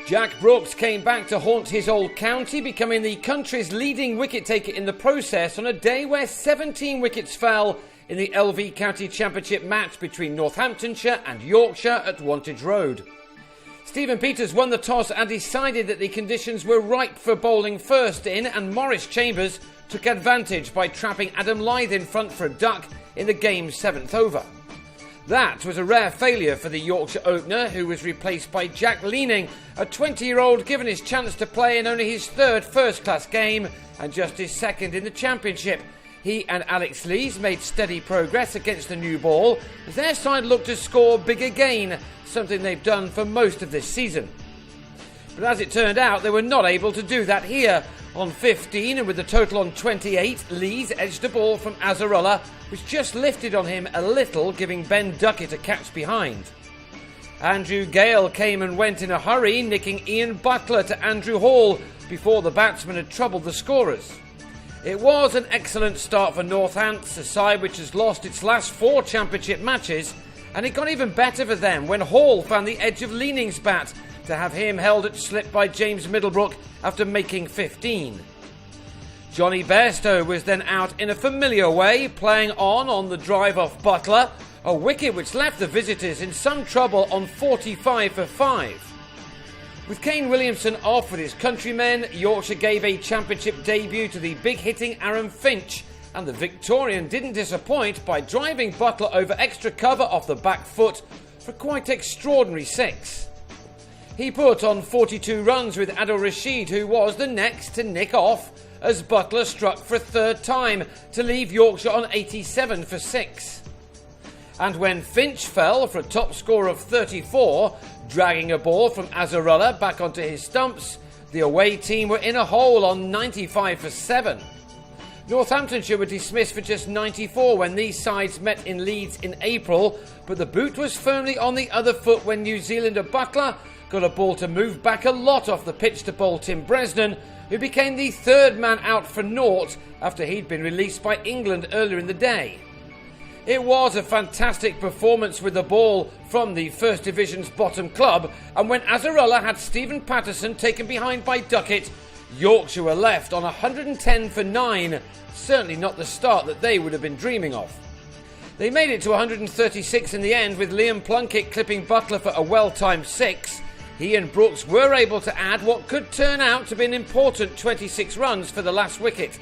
Jack Brooks came back to haunt his old county, becoming the country's leading wicket-taker in the process on a day where 17 wickets fell in the LV County Championship match between Northamptonshire and Yorkshire at Wantage Road. Stephen Peters won the toss and decided that the conditions were ripe for bowling first in, and Maurice Chambers took advantage by trapping Adam Lyth in front for a duck in the game's 7th over. That was a rare failure for the Yorkshire opener, who was replaced by Jack Leaning, a 20-year-old given his chance to play in only his 3rd first-class game and just his 2nd in the championship. He and Alex Lees made steady progress against the new ball as their side looked to score big again, something they've done for most of this season. But as it turned out, they were not able to do that here. On 15 and with the total on 28, Lees edged a ball from Azarullah, which just lifted on him a little, giving Ben Duckett a catch behind. Andrew Gale came and went in a hurry, nicking Ian Butler to Andrew Hall before the batsman had troubled the scorers. It was an excellent start for Northants, a side which has lost its last 4 championship matches, and it got even better for them when Hall found the edge of Leaning's bat to have him held at slip by James Middlebrook after making 15. Johnny Bairstow was then out in a familiar way, playing on the drive off Butler, a wicket which left the visitors in some trouble on 45 for 5. With Kane Williamson off with his countrymen, Yorkshire gave a championship debut to the big-hitting Aaron Finch, and the Victorian didn't disappoint by driving Butler over extra cover off the back foot for quite extraordinary 6. He put on 42 runs with Adil Rashid, who was the next to nick off, as Butler struck for a 3rd time to leave Yorkshire on 87 for 6. And when Finch fell for a top score of 34, dragging a ball from Azarullah back onto his stumps, the away team were in a hole on 95 for 7. Northamptonshire were dismissed for just 94 when these sides met in Leeds in April, but the boot was firmly on the other foot when New Zealander Butler got a ball to move back a lot off the pitch to bowl Tim Bresnan, who became the 3rd man out for naught after he'd been released by England earlier in the day. It was a fantastic performance with the ball from the First Division's bottom club, and when Azarullah had Stephen Patterson taken behind by Duckett, Yorkshire were left on 110 for 9, certainly not the start that they would have been dreaming of. They made it to 136 in the end, with Liam Plunkett clipping Butler for a well-timed 6. He and Brooks were able to add what could turn out to be an important 26 runs for the last wicket.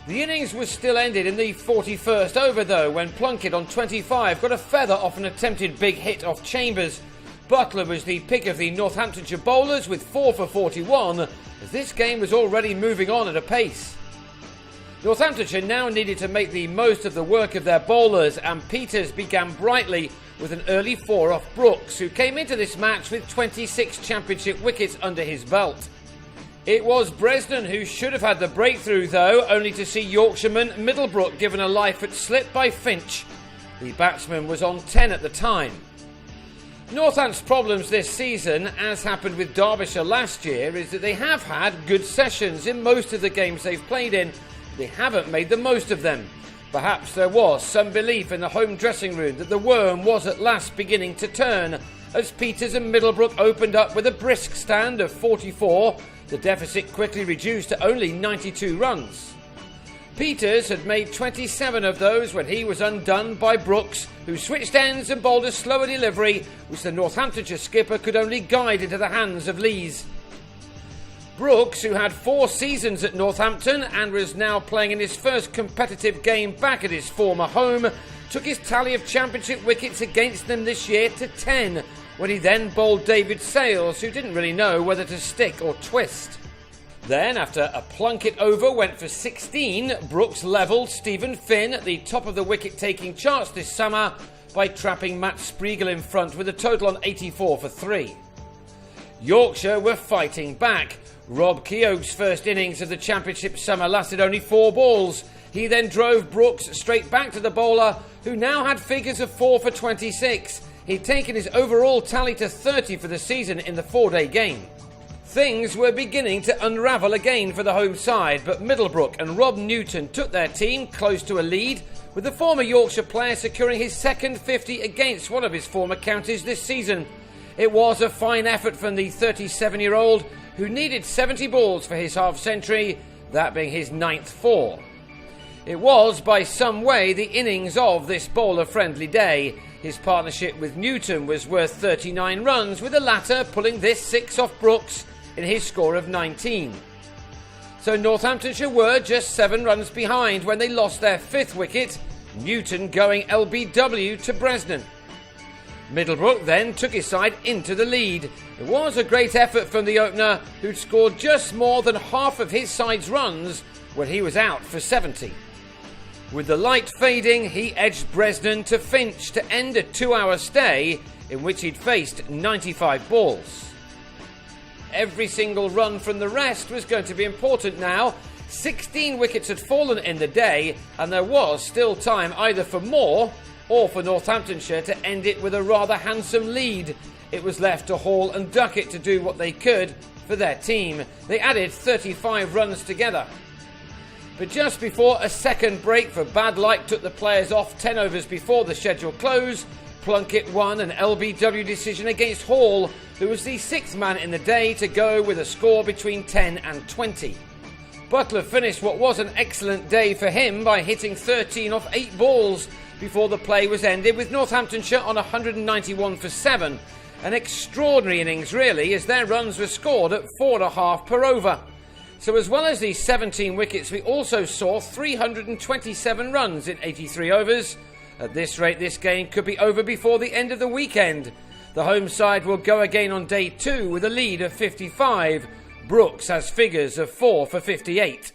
The innings was still ended in the 41st over though, when Plunkett on 25 got a feather off an attempted big hit off Chambers. Butler was the pick of the Northamptonshire bowlers with 4 for 41, as this game was already moving on at a pace. Northamptonshire now needed to make the most of the work of their bowlers, and Peters began brightly with an early 4 off Brooks, who came into this match with 26 championship wickets under his belt. It was Bresnan who should have had the breakthrough though, only to see Yorkshireman Middlebrook given a life at slip by Finch. The batsman was on 10 at the time. Northants' problems this season, as happened with Derbyshire last year, is that they have had good sessions in most of the games they've played in. They haven't made the most of them. Perhaps there was some belief in the home dressing room that the worm was at last beginning to turn. As Peters and Middlebrook opened up with a brisk stand of 44, the deficit quickly reduced to only 92 runs. Peters had made 27 of those when he was undone by Brooks, who switched ends and bowled a slower delivery, which the Northamptonshire skipper could only guide into the hands of Lees. Brooks, who had 4 seasons at Northampton and was now playing in his first competitive game back at his former home, took his tally of championship wickets against them this year to 10, when he then bowled David Sales, who didn't really know whether to stick or twist. Then, after a Plunkett over went for 16, Brooks levelled Stephen Finn at the top of the wicket-taking charts this summer by trapping Matt Spriegel in front with a total on 84 for 3. Yorkshire were fighting back. Rob Keogh's first innings of the championship summer lasted only 4 balls. He then drove Brooks straight back to the bowler, who now had figures of 4 for 26. He'd taken his overall tally to 30 for the season in the 4-day game. Things were beginning to unravel again for the home side, but Middlebrook and Rob Newton took their team close to a lead, with the former Yorkshire player securing his second 50 against one of his former counties this season. It was a fine effort from the 37-year-old who needed 70 balls for his half-century, that being his 9th 4. It was, by some way, the innings of this bowler-friendly day. His partnership with Newton was worth 39 runs, with the latter pulling this 6 off Brooks in his score of 19. So Northamptonshire were just 7 runs behind when they lost their 5th wicket, Newton going LBW to Bresnan. Middlebrook then took his side into the lead. It was a great effort from the opener, who'd scored just more than half of his side's runs when he was out for 70. With the light fading, he edged Bresnan to Finch to end a 2-hour stay in which he'd faced 95 balls. Every single run from the rest was going to be important now. 16 wickets had fallen in the day, and there was still time either for more or for Northamptonshire to end it with a rather handsome lead. It was left to Hall and Duckett to do what they could for their team. They added 35 runs together. But just before a second break for bad luck took the players off 10 overs before the scheduled close, Plunkett won an LBW decision against Hall, who was the 6th man in the day to go with a score between 10 and 20. Butler finished what was an excellent day for him by hitting 13 off 8 balls before the play was ended, with Northamptonshire on 191 for 7. An extraordinary innings really, as their runs were scored at 4.5 per over. So as well as these 17 wickets, we also saw 327 runs in 83 overs. At this rate, this game could be over before the end of the weekend. The home side will go again on day 2 with a lead of 55. Brooks has figures of 4 for 58.